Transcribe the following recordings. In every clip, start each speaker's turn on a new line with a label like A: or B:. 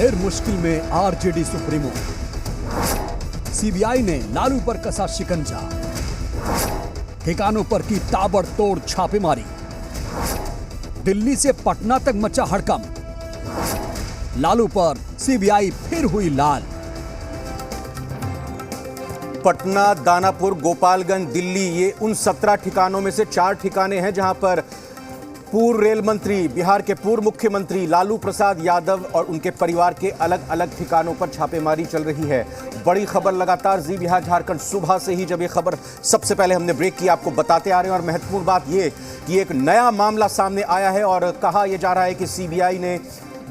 A: फिर मुश्किल में आरजेडी सुप्रीमो। सीबीआई ने लालू पर कसा शिकंजा, ठिकानों पर की ताबड़तोड़ छापेमारी। दिल्ली से पटना तक मचा हड़कंप, लालू पर सीबीआई फिर हुई लाल।
B: पटना, दानापुर, गोपालगंज, दिल्ली, ये उन 17 ठिकानों में से 4 ठिकाने हैं जहां पर पूर्व रेल मंत्री, बिहार के पूर्व मुख्यमंत्री लालू प्रसाद यादव और उनके परिवार के अलग अलग ठिकानों पर छापेमारी चल रही है। बड़ी खबर लगातार जी बिहार झारखंड, सुबह से ही जब ये खबर सबसे पहले हमने ब्रेक की आपको बताते आ रहे हैं। और महत्वपूर्ण बात ये कि एक नया मामला सामने आया है और कहा यह जा रहा है कि सीबीआई ने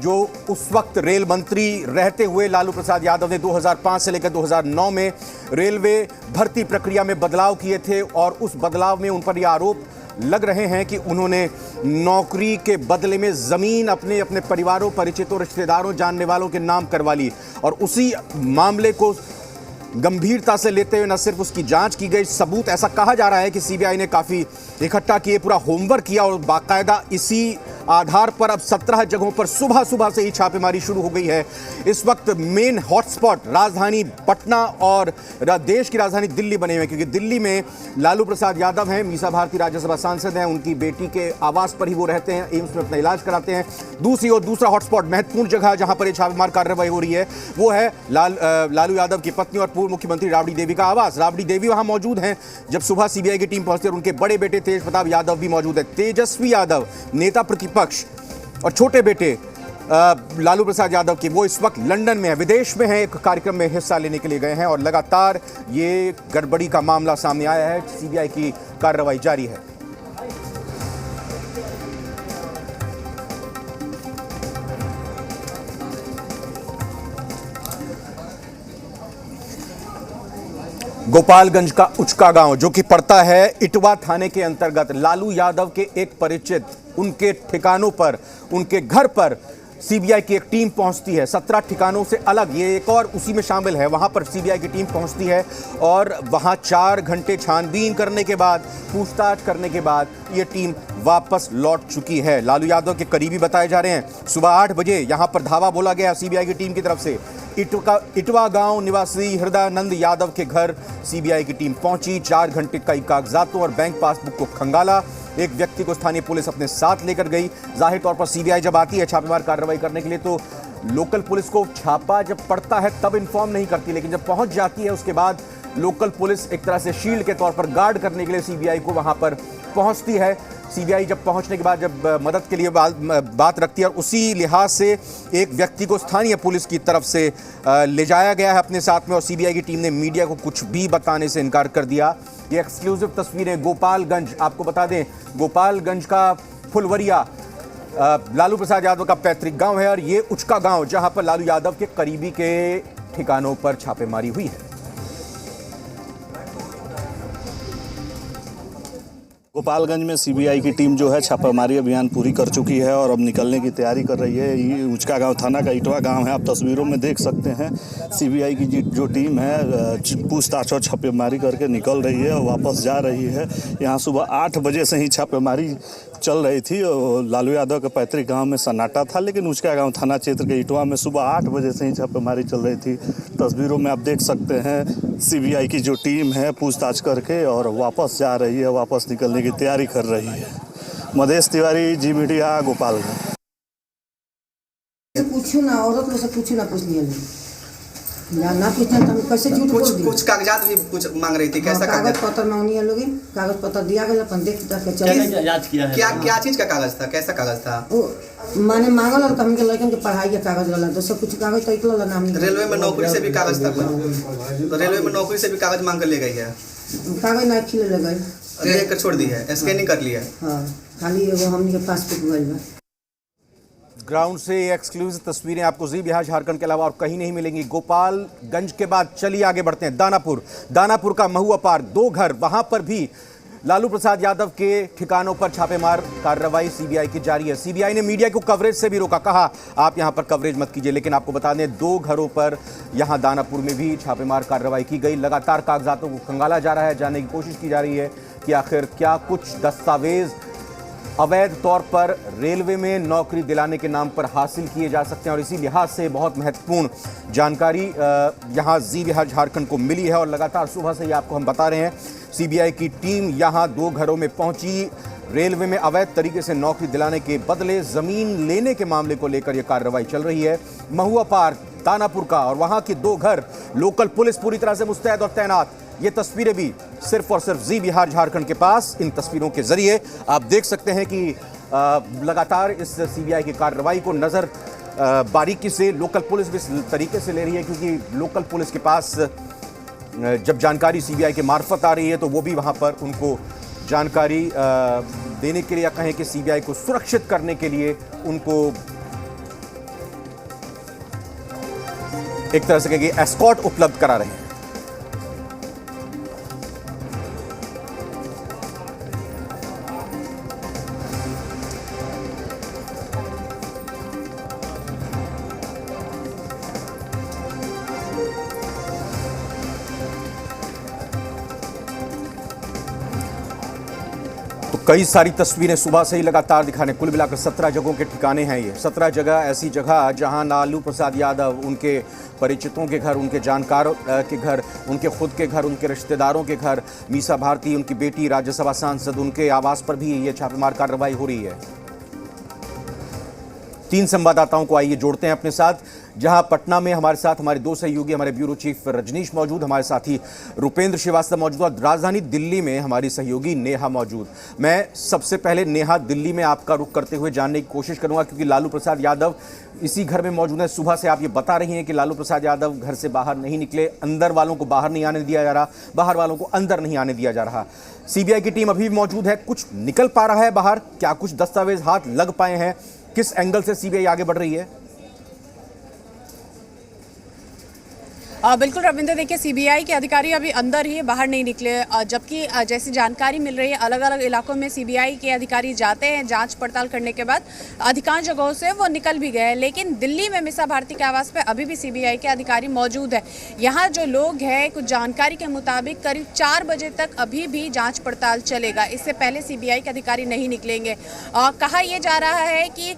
B: जो उस वक्त रेल मंत्री रहते हुए लालू प्रसाद यादव ने 2005 से लेकर 2009 में रेलवे भर्ती प्रक्रिया में बदलाव किए थे और उस बदलाव में उन पर यह आरोप लग रहे हैं कि उन्होंने नौकरी के बदले में जमीन अपने अपने परिवारों, परिचितों, रिश्तेदारों, जानने वालों के नाम करवा ली। और उसी मामले को गंभीरता से लेते हुए न सिर्फ उसकी जांच की गई, सबूत ऐसा कहा जा रहा है कि सीबीआई ने काफी इकट्ठा किए, पूरा होमवर्क किया और बाकायदा इसी आधार पर अब 17 जगहों पर सुबह सुबह से ही छापेमारी शुरू हो गई है। इस वक्त मेन हॉटस्पॉट राजधानी पटना और देश की राजधानी दिल्ली बने हुए हैं, क्योंकि दिल्ली में लालू प्रसाद यादव हैं, मीसा भारती राज्यसभा सांसद हैं, उनकी बेटी के आवास पर ही वो रहते हैं, एम्स में अपना इलाज कराते हैं। दूसरी ओर दूसरा हॉटस्पॉट, महत्वपूर्ण जगह जहां पर ये छापेमार कार्रवाई हो रही है, वो है लालू यादव की पत्नी और पूर्व मुख्यमंत्री राबड़ी देवी का आवास। राबड़ी देवी वहां मौजूद हैं जब सुबह सीबीआई की टीम पहुंचती है और उनके बड़े बेटे तेज प्रताप यादव भी मौजूद है। तेजस्वी यादव, नेता प्रतिपक्ष, और छोटे बेटे लालू प्रसाद यादव के, वो इस वक्त लंदन में है, विदेश में है, एक कार्यक्रम में हिस्सा लेने के लिए गए हैं और लगातार ये गड़बड़ी का मामला सामने आया है। सीबीआई की कार्रवाई जारी है। गोपालगंज का उचका गांव, जो कि पड़ता है इटवा थाने के अंतर्गत, लालू यादव के एक परिचित, उनके ठिकानों पर, उनके घर पर सीबीआई की एक टीम पहुंचती है। 17 ठिकानों से अलग ये एक और उसी में शामिल है। वहां पर सीबीआई की टीम पहुंचती है और वहां 4 घंटे छानबीन करने के बाद, पूछताछ करने के बाद ये टीम वापस लौट चुकी है। लालू यादव के करीबी बताए जा रहे हैं। सुबह 8 बजे यहां पर धावा बोला गया सीबीआई की टीम की तरफ से। इटवा गांव निवासी हृदयानंद यादव के घर सीबीआई की टीम पहुंची, 4 घंटे कई कागजातों और बैंक पासबुक को खंगाला। एक व्यक्ति को स्थानीय पुलिस अपने साथ लेकर गई। जाहिर तौर पर सीबीआई जब आती है छापेमार कार्रवाई करने के लिए तो लोकल पुलिस को छापा जब पड़ता है तब इन्फॉर्म नहीं करती, लेकिन जब पहुंच जाती है उसके बाद लोकल पुलिस एक तरह से शील्ड के तौर पर गार्ड करने के लिए सीबीआई को वहां पर पहुंचती है। सीबीआई जब पहुंचने के बाद जब मदद के लिए बात रखती है और उसी लिहाज से एक व्यक्ति को स्थानीय पुलिस की तरफ से ले जाया गया है अपने साथ में और सीबीआई की टीम ने मीडिया को कुछ भी बताने से इनकार कर दिया। ये एक्सक्लूसिव तस्वीरें गोपालगंज, आपको बता दें गोपालगंज का फुलवरिया लालू प्रसाद यादव का पैतृक गांव है और ये उचका गांव जहां पर लालू यादव के करीबी के ठिकानों पर छापेमारी हुई है।
C: गोपालगंज में सीबीआई की टीम जो है छापामारी अभियान पूरी कर चुकी है और अब निकलने की तैयारी कर रही है। ये उचका गांव थाना का इटवा गांव है, आप तस्वीरों में देख सकते हैं। सीबीआई की जो टीम है पूछताछ और छापेमारी करके निकल रही है और वापस जा रही है। यहाँ सुबह 8 बजे से ही छापेमारी चल रही थी और लालू यादव के पैतृक गांव में सन्नाटा था, लेकिन उचका गांव थाना क्षेत्र के इटवा में सुबह 8 बजे से ही छापेमारी चल रही थी। तस्वीरों में आप देख सकते हैं सीबीआई की जो टीम है पूछताछ करके और वापस जा रही है, वापस निकलने की तैयारी कर रही है। मधेश तिवारी, जी मीडिया, गोपालगंज।
D: पूछू ना, औरत लोग से पूछू ना, पूछ लिया ना पूछना तो हम कैसे झूठ बोल दी।
E: कुछ कागजात भी कुछ मांग रही थी, कैसा
D: कागज पत्र मांगनी है लोग, कागज पत्र दिया गया, अपन देख के चले
E: जांच किया है। क्या चीज का कागज था, कैसा कागज था?
D: वो माने मांगल और हमके लड़कन के पढ़ाई के कागज वाला तो सब कुछ कागज तो इकला नाम नहीं।
E: रेलवे में नौकरी से भी कागज था, तो रेलवे में नौकरी से भी कागज मांग कर ले गई है।
D: कागज ना खिले ले गए,
E: लेकर छोड़ दी है, स्कैनिंग कर लिया।
D: हां, खाली एगो हमनी के पासबुक गइल बा।
B: ग्राउंड से एक्सक्लूसिव तस्वीरें आपको जी बिहार झारखंड के अलावा और कहीं नहीं मिलेंगी। गोपालगंज के बाद चलिए आगे बढ़ते हैं दानापुर का महुआ पार्क, 2 घर, वहां पर भी लालू प्रसाद यादव के ठिकानों पर छापेमार कार्रवाई सीबीआई की जारी है। सीबीआई ने मीडिया को कवरेज से भी रोका, कहा आप यहां पर कवरेज मत कीजिए, लेकिन आपको बता दें 2 घरों पर यहां दानापुर में भी छापेमार कार्रवाई की गई। लगातार कागजातों को खंगाला जा रहा है, जानने की कोशिश की जा रही है कि आखिर क्या कुछ दस्तावेज अवैध तौर पर रेलवे में नौकरी दिलाने के नाम पर हासिल किए जा सकते हैं। और इसी लिहाज से बहुत महत्वपूर्ण जानकारी यहां जी बिहार झारखंड को मिली है और लगातार सुबह से ही आपको हम बता रहे हैं सीबीआई की टीम यहां 2 घरों में पहुंची। रेलवे में अवैध तरीके से नौकरी दिलाने के बदले जमीन लेने के मामले को लेकर यह कार्रवाई चल रही है। महुआ पार्क दानापुर का और वहां के 2 घर, लोकल पुलिस पूरी तरह से मुस्तैद और तैनात। ये तस्वीरें भी सिर्फ और सिर्फ जी बिहार झारखंड के पास। इन तस्वीरों के जरिए आप देख सकते हैं कि लगातार इस सीबीआई की कार्रवाई को नजर बारीकी से लोकल पुलिस भी इस तरीके से ले रही है, क्योंकि लोकल पुलिस के पास जब जानकारी सीबीआई के मार्फत आ रही है तो वो भी वहां पर उनको जानकारी देने के लिए, या कहें कि सीबीआई को सुरक्षित करने के लिए उनको एक तरह से कहेंगे एस्कॉर्ट उपलब्ध करा रहे हैं। तो कई सारी तस्वीरें सुबह से ही लगातार दिखाने, कुल मिलाकर 17 जगहों के ठिकाने हैं ये। 17 जगह ऐसी जगह जहां लालू प्रसाद यादव, उनके परिचितों के घर, उनके जानकारों के घर, उनके खुद के घर, उनके रिश्तेदारों के घर, मीसा भारती, उनकी बेटी राज्यसभा सांसद, उनके आवास पर भी ये छापेमार कार्रवाई हो रही है। 3 संवाददाताओं को आइए जोड़ते हैं अपने साथ। जहां पटना में हमारे साथ हमारे 2 सहयोगी, हमारे ब्यूरो चीफ रजनीश मौजूद, हमारे साथी रुपेंद्र श्रीवास्तव मौजूद और राजधानी दिल्ली में हमारी सहयोगी नेहा मौजूद। मैं सबसे पहले नेहा, दिल्ली में आपका रुख करते हुए जानने की कोशिश करूंगा, क्योंकि लालू प्रसाद यादव इसी घर में मौजूद है। सुबह से आप ये बता रही हैं कि लालू प्रसाद यादव घर से बाहर नहीं निकले, अंदर वालों को बाहर नहीं आने दिया जा रहा, बाहर वालों को अंदर नहीं आने दिया जा रहा। सीबीआई की टीम अभी भी मौजूद है, कुछ निकल पा रहा है बाहर? क्या कुछ दस्तावेज हाथ लग पाए हैं? किस एंगल से सीबीआई आगे बढ़ रही है?
F: बिल्कुल रविंद्र, देखिए सीबीआई के अधिकारी अभी अंदर ही, बाहर नहीं निकले। जबकि जैसी जानकारी मिल रही है, अलग अलग इलाकों में सीबीआई के अधिकारी जाते हैं, जांच पड़ताल करने के बाद अधिकांश जगहों से वो निकल भी गए। लेकिन दिल्ली में मीसा भारती के आवास पे अभी भी सीबीआई के अधिकारी मौजूद है। यहाँ जो लोग हैं, कुछ जानकारी के मुताबिक करीब 4 बजे तक अभी भी जाँच पड़ताल चलेगा। इससे पहले सीबीआई के अधिकारी नहीं निकलेंगे। कहा यह जा रहा है कि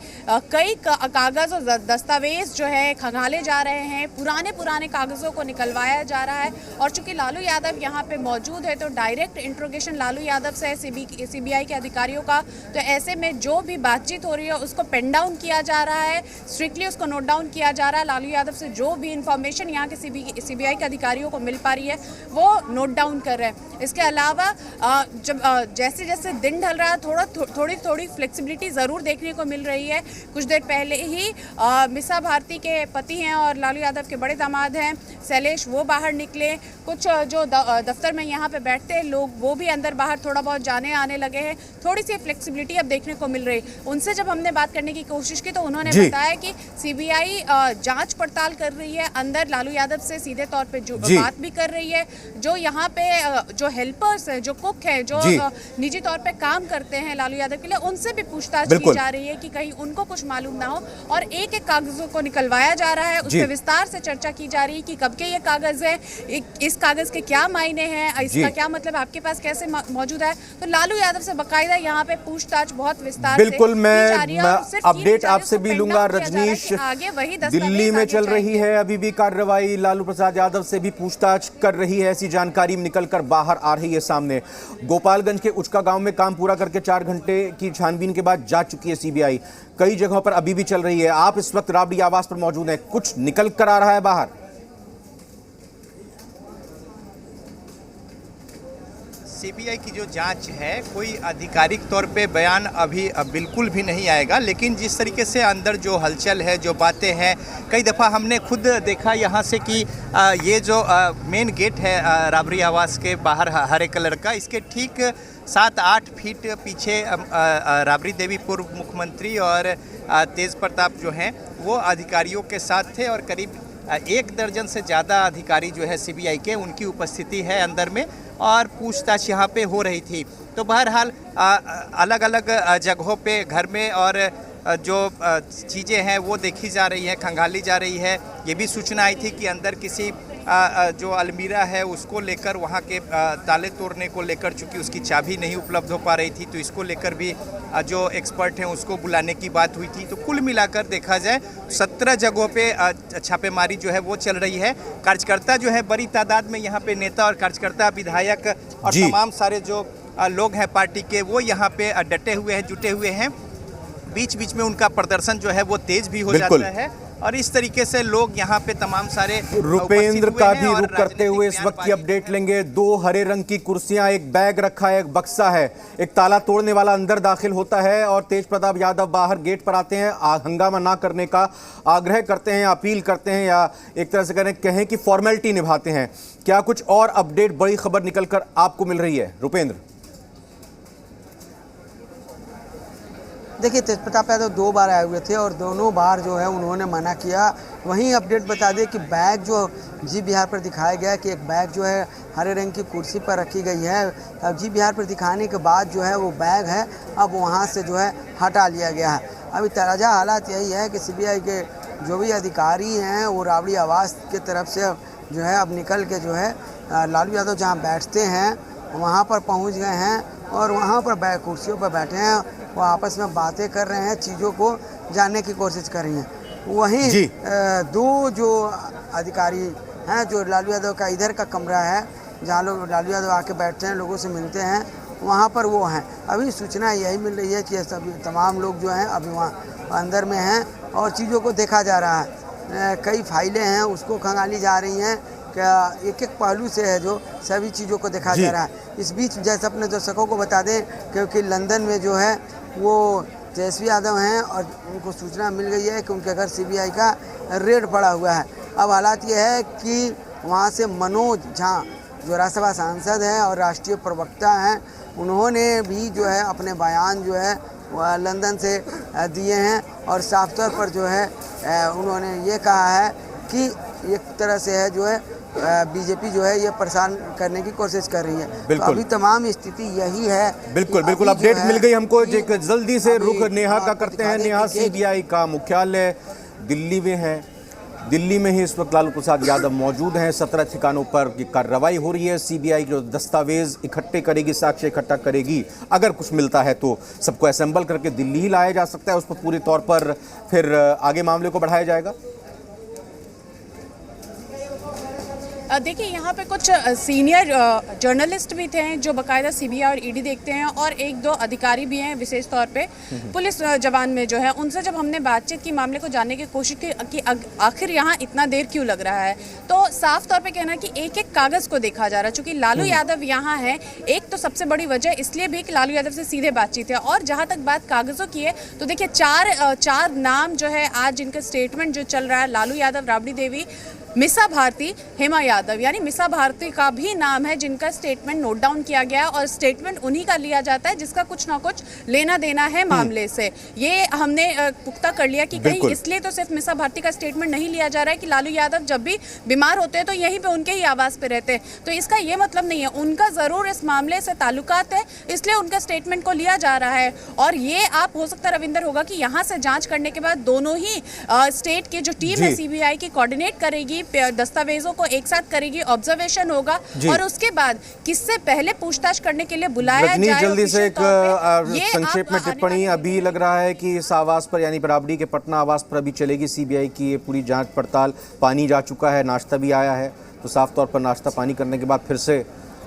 F: कई कागज़ और दस्तावेज जो है खंगाले जा रहे हैं, पुराने कागज़ों को निकलवाया जा रहा है। और चूंकि लालू यादव यहाँ पे मौजूद है तो डायरेक्ट इंट्रोगेशन लालू यादव से सीबीआई के अधिकारियों का, तो ऐसे में जो भी बातचीत हो रही है उसको पेन डाउन किया जा रहा है, स्ट्रिक्टली उसको नोट डाउन किया जा रहा है। लालू यादव से जो भी इंफॉर्मेशन यहाँ के सीबीआई के अधिकारियों को मिल पा रही है वो नोट डाउन कर रहे हैं। इसके अलावा जब जैसे जैसे दिन ढल रहा है, थोड़ी फ्लेक्सिबिलिटी ज़रूर देखने को मिल रही है। कुछ देर पहले ही मीसा भारती के पति हैं और लालू यादव के बड़े दामाद हैं शैलेश, वो बाहर निकले। कुछ जो दफ्तर में यहाँ पे बैठते हैं लोग, वो भी अंदर बाहर थोड़ा बहुत जाने आने लगे हैं। थोड़ी सी फ्लेक्सिबिलिटी अब देखने को मिल रही। उनसे जब हमने बात करने की कोशिश की तो उन्होंने बताया कि सीबीआई जांच पड़ताल कर रही है, अंदर लालू यादव से सीधे तौर पे जो बात भी कर रही है। जो यहाँ पे जो हेल्पर्स हैं, जो कुक हैं, जो निजी तौर पे काम करते हैं लालू यादव के लिए, उनसे भी पूछताछ की जा रही है कि कहीं उनको कुछ मालूम ना हो। और एक एक कागजों को निकलवाया जा रहा है, उस पर विस्तार से चर्चा की जा रही है कि कब के ये कागज है, इस कागज के क्या मायने हैं, इसका क्या मतलब आपके पास कैसे मौजूद है। तो लालू यादव से बकायदा यहाँ पे पूछताछ बहुत विस्तार से
B: बिल्कुल मैं अपडेट आपसे भी लूंगा रजनीश। दिल्ली में चल रही है अभी भी कार्रवाई, लालू प्रसाद यादव से भी पूछताछ कर रही है, ऐसी जानकारी निकलकर बाहर आ रही है सामने। गोपालगंज के उचका गांव में काम पूरा करके 4 घंटे की छानबीन के बाद जा चुकी है सीबीआई। कई जगहों पर अभी भी चल रही है। आप इस वक्त राबड़ी आवास पर मौजूद हैं, कुछ निकल कर आ रहा है बाहर?
G: सीबीआई की जो जांच है, कोई आधिकारिक तौर पे बयान अभी बिल्कुल भी नहीं आएगा। लेकिन जिस तरीके से अंदर जो हलचल है, जो बातें हैं, कई दफ़ा हमने खुद देखा यहाँ से कि ये जो मेन गेट है राबड़ी आवास के बाहर हरे कलर का, इसके ठीक 7-8 फीट पीछे राबड़ी देवी पूर्व मुख्यमंत्री और तेज प्रताप जो हैं वो अधिकारियों के साथ थे। और करीब 1 दर्जन से ज़्यादा अधिकारी जो है सीबीआई के, उनकी उपस्थिति है अंदर में और पूछताछ यहाँ पे हो रही थी। तो बहरहाल अलग अलग जगहों पे घर में और जो चीज़ें हैं वो देखी जा रही है, खंगाली जा रही है। ये भी सूचना आई थी कि अंदर किसी जो अलमीरा है उसको लेकर, वहाँ के ताले तोड़ने को लेकर, चूँकि उसकी चाबी नहीं उपलब्ध हो पा रही थी, तो इसको लेकर भी जो एक्सपर्ट हैं उसको बुलाने की बात हुई थी। तो कुल मिलाकर देखा जाए 17 जगहों पे छापेमारी जो है वो चल रही है। कार्यकर्ता जो है बड़ी तादाद में यहाँ पे, नेता और कार्यकर्ता, विधायक और तमाम सारे जो लोग हैं पार्टी के, वो यहाँ पे डटे हुए हैं, जुटे हुए हैं। बीच बीच में उनका प्रदर्शन जो है वो तेज भी हो जाता है और इस तरीके से लोग यहाँ पे तमाम सारे
B: रुपेंद्र का भी रुख करते हुए इस वक्त की अपडेट लेंगे। 2 हरे रंग की कुर्सियां, एक बैग रखा है, एक बक्सा है, एक ताला तोड़ने वाला अंदर दाखिल होता है और तेज प्रताप यादव बाहर गेट पर आते हैं, हंगामा ना करने का आग्रह करते हैं, अपील करते हैं, या एक तरह से कहें कि फॉर्मेलिटी निभाते हैं। क्या कुछ और अपडेट, बड़ी खबर निकलकर आपको मिल रही है रुपेंद्र?
H: देखिए, तेज प्रताप यादव 2 बार आए हुए थे और दोनों बार जो है उन्होंने मना किया। वहीं अपडेट बता दें कि बैग जो जी बिहार पर दिखाया गया कि एक बैग जो है हरे रंग की कुर्सी पर रखी गई है। अब जी बिहार पर दिखाने के बाद जो है वो बैग है अब वहाँ से जो है हटा लिया गया है। अभी ताज़ा हालात यही है कि सीबीआई के जो भी अधिकारी हैं वो राबड़ी आवास की तरफ से जो है अब निकल के जो है लालू यादव जहाँ बैठते हैं वहाँ पर पहुँच गए हैं और वहाँ पर कुर्सियों पर बैठे हैं। वो आपस में बातें कर रहे हैं, चीज़ों को जानने की कोशिश कर रही हैं। वहीं 2 जो अधिकारी हैं, जो लालू यादव का इधर का कमरा है जहाँ लोग लालू यादव आके बैठते हैं, लोगों से मिलते हैं, वहाँ पर वो हैं। अभी सूचना यही मिल रही है कि सभी तमाम लोग जो हैं अभी वहाँ अंदर में हैं और चीज़ों को देखा जा रहा है। कई फाइलें हैं उसको खंगाली जा रही हैं, क्या एक पहलू से है जो सभी चीज़ों को देखा जा रहा है। इस बीच जैसे अपने दर्शकों को बता दें क्योंकि लंदन में जो है वो तेजस्वी यादव हैं और उनको सूचना मिल गई है कि उनके घर सीबीआई का रेड पड़ा हुआ है। अब हालात ये है कि वहाँ से मनोज झा जो राज्यसभा सांसद हैं और राष्ट्रीय प्रवक्ता हैं, उन्होंने भी जो है अपने बयान जो है वह लंदन से दिए हैं और साफ तौर पर जो है उन्होंने ये कहा है कि एक तरह से है जो है बीजेपी जो है ये परेशान करने की कोशिश कर रही है। तो अभी तमाम स्थिति यही है।
B: बिल्कुल अपडेट मिल गई हमको। जल्दी से रुख नेहा का करते हैं। नेहा, सीबीआई का मुख्यालय दिल्ली में है। दिल्ली में ही इस वक्त लालू प्रसाद यादव मौजूद हैं। 17 ठिकानों पर कार्रवाई हो रही है। सीबीआई जो दस्तावेज इकट्ठे करेगी, साक्ष्य इकट्ठा करेगी, अगर कुछ मिलता है तो सबको असेंबल करके दिल्ली ही लाया जा सकता है। उस पर पूरे तौर पर फिर आगे मामले को बढ़ाया जाएगा।
F: देखिए, यहाँ पे कुछ सीनियर जर्नलिस्ट भी थे जो बाकायदा सीबीआई और ईडी देखते हैं और 1-2 अधिकारी भी हैं, विशेष तौर पे पुलिस जवान में जो है। उनसे जब हमने बातचीत की, मामले को जानने की कोशिश की कि आखिर यहाँ इतना देर क्यों लग रहा है, तो साफ तौर पे कहना कि एक कागज़ को देखा जा रहा है। चूँकि लालू यादव यहाँ है, एक तो सबसे बड़ी वजह इसलिए भी कि लालू यादव से सीधे बातचीत है। और जहाँ तक बात कागज़ों की है तो देखिए, 4 नाम जो है आज जिनका स्टेटमेंट जो चल रहा है, लालू यादव, राबड़ी देवी, मिसा भारती, हेमा यादव, यानी मिसा भारती का भी नाम है जिनका स्टेटमेंट नोट डाउन किया गया और स्टेटमेंट उन्हीं का लिया जाता है जिसका कुछ ना कुछ लेना देना है मामले से। ये हमने पुख्ता कर लिया कि कहीं इसलिए तो सिर्फ मिसा भारती का स्टेटमेंट नहीं लिया जा रहा है कि लालू यादव जब भी बीमार होते हैं तो यहीं पे उनके ही आवास पे रहते हैं, तो इसका ये मतलब नहीं है। उनका ज़रूर इस मामले से ताल्लुकात है, इसलिए उनका स्टेटमेंट को लिया जा रहा है। और ये आप हो सकता है रविंदर होगा कि यहाँ से जाँच करने के बाद दोनों ही स्टेट की जो टीम है सीबीआई की कोऑर्डिनेट करेगी, दस्तावेजों को एक साथ करेगी, ऑब्जर्वेशन होगा और उसके बाद किससे पहले पूछताछ करने के लिए बुलाया जाए।
B: जल्दी से एक संक्षेप में टिप्पणी। अभी लग रहा है कि इस आवास पर, यानी राबड़ी के पटना आवास पर अभी चलेगी सीबीआई की ये पूरी जांच पड़ताल। पानी जा चुका है, नाश्ता भी आया है, तो साफ तौर पर नाश्ता पानी करने के बाद फिर से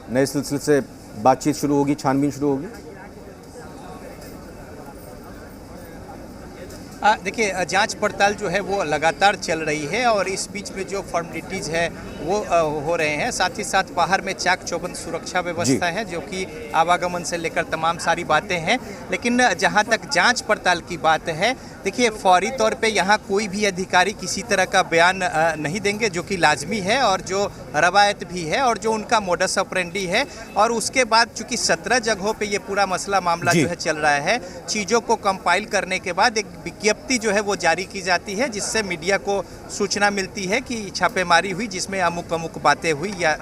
B: नए सिलसिले से बातचीत शुरू होगी, छानबीन शुरू होगी।
G: देखिए, जांच पड़ताल जो है वो लगातार चल रही है और इस बीच में जो फॉर्मेलिटीज़ है वो हो रहे हैं। साथ ही साथ बाहर में चाक चौबंद सुरक्षा व्यवस्था है जो कि आवागमन से लेकर तमाम सारी बातें हैं। लेकिन जहां तक जांच पड़ताल की बात है, देखिए, फौरी तौर पे यहाँ कोई भी अधिकारी किसी तरह का बयान नहीं देंगे, जो कि लाजमी है और जो रवायत भी है और जो उनका मोडस ऑपरेंडी है। और उसके बाद चूँकि 17 जगहों पर ये पूरा मसला मामला जो है चल रहा है, चीज़ों को कंपाइल करने के बाद एक विज्ञप्ति जो है वो जारी की जाती है जिससे मीडिया को सूचना मिलती है कि छापेमारी हुई जिसमें अमुक बातें हुई या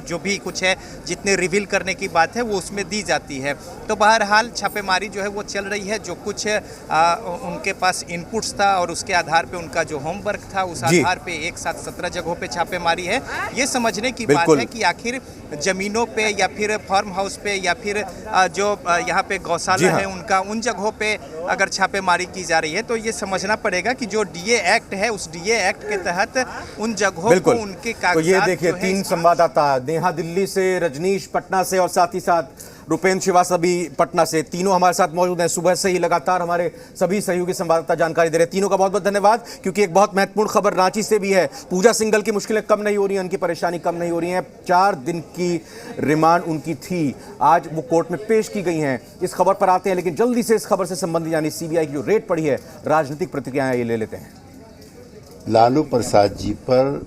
G: जो भी कुछ है, जितने रिवील करने की बात है वो उसमें दी जाती है। तो बहरहाल छापेमारी जो है वो चल रही है। जो कुछ उनके पास इनपुट्स था और उसके आधार पे उनका जो होमवर्क था, उस आधार पे एक साथ 17 जगहों पे छापेमारी है। ये समझने की बात है कि आखिर जमीनों पे या फिर फार्म हाउस पे या फिर जो यहाँ पे गौशाला है उनका, उन जगहों पे अगर छापेमारी की जा रही है तो ये समझना पड़ेगा कि जो डीए एक्ट है, उस डीए एक्ट के तहत उन जगहों को उनके कागजात।
B: तो ये देखिए, 3 संवाददाता, नेहा दिल्ली से, रजनीश पटना से और साथ ही साथ रुपेंद्र श्रीवास्तव भी पटना से, तीनों हमारे साथ मौजूद हैं। सुबह से ही लगातार हमारे सभी सहयोगी संवाददाता जानकारी दे रहे हैं। तीनों का बहुत बहुत धन्यवाद, क्योंकि एक बहुत महत्वपूर्ण खबर रांची से भी है। पूजा सिंघल की मुश्किलें कम नहीं हो रही हैं, उनकी परेशानी कम नहीं हो रही है। 4 दिन की रिमांड उनकी थी, आज वो कोर्ट में पेश की गई हैं। इस खबर पर आते हैं, लेकिन जल्दी से इस खबर से संबंधित यानी सीबीआई की जो रेड पड़ी है, राजनीतिक प्रतिक्रियाएं ये ले लेते हैं।
I: लालू प्रसाद जी पर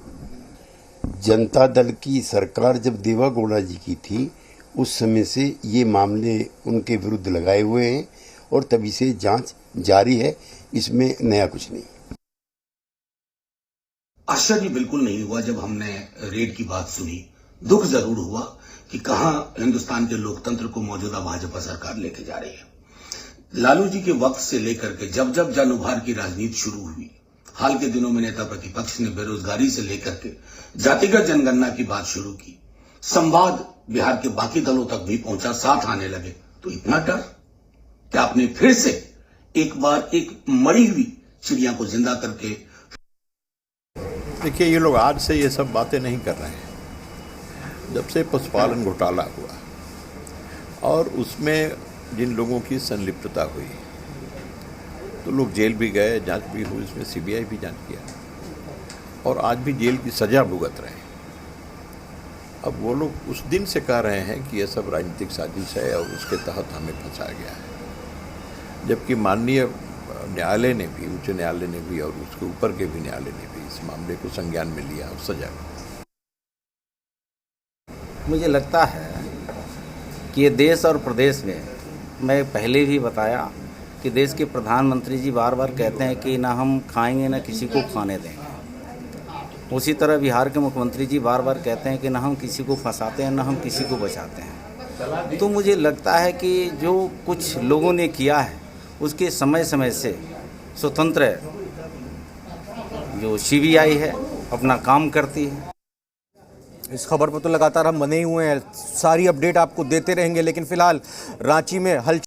I: जनता दल की सरकार जब देवेगौड़ा जी की थी, उस समय से ये मामले उनके विरुद्ध लगाए हुए हैं और तभी से जांच जारी है, इसमें नया कुछ नहीं।
J: आश्चर्य बिल्कुल नहीं हुआ जब हमने रेड की बात सुनी। दुख जरूर हुआ कि कहां हिंदुस्तान के लोकतंत्र को मौजूदा भाजपा सरकार लेके जा रही है। लालू जी के वक्त से लेकर के जब जब जन उभार की राजनीति शुरू हुई, हाल के दिनों में नेता प्रतिपक्ष ने बेरोजगारी से लेकर के जातिगत जनगणना की बात शुरू की, संवाद बिहार के बाकी दलों तक भी पहुंचा, साथ आने लगे। तो इतना डर कि आपने फिर से एक बार एक मरी हुई चिड़िया को जिंदा करके।
K: देखिए, ये लोग आज से ये सब बातें नहीं कर रहे हैं। जब से पशुपालन घोटाला हुआ और उसमें जिन लोगों की संलिप्तता हुई, तो लोग जेल भी गए, जांच भी हुई, इसमें सीबीआई भी जांच किया और आज भी जेल की सजा भुगत रहे हैं। अब वो लोग उस दिन से कह रहे हैं कि यह सब राजनीतिक साजिश है और उसके तहत हमें फंसाया गया है, जबकि माननीय न्यायालय ने भी, उच्च न्यायालय ने भी और उसके ऊपर के भी न्यायालय ने भी इस मामले को संज्ञान में लिया और सजा।
L: मुझे लगता है कि ये देश और प्रदेश में, मैं पहले भी बताया कि देश के प्रधानमंत्री जी बार बार कहते हैं कि ना हम खाएंगे ना किसी को खाने देंगे। उसी तरह बिहार के मुख्यमंत्री जी बार बार कहते हैं कि ना हम किसी को फंसाते हैं ना हम किसी को बचाते हैं। तो मुझे लगता है कि जो कुछ लोगों ने किया है उसके समय समय से स्वतंत्र जो सीबीआई है अपना काम करती है।
B: इस खबर पर तो लगातार हम बने हुए हैं, सारी अपडेट आपको देते रहेंगे, लेकिन फिलहाल रांची में हलचल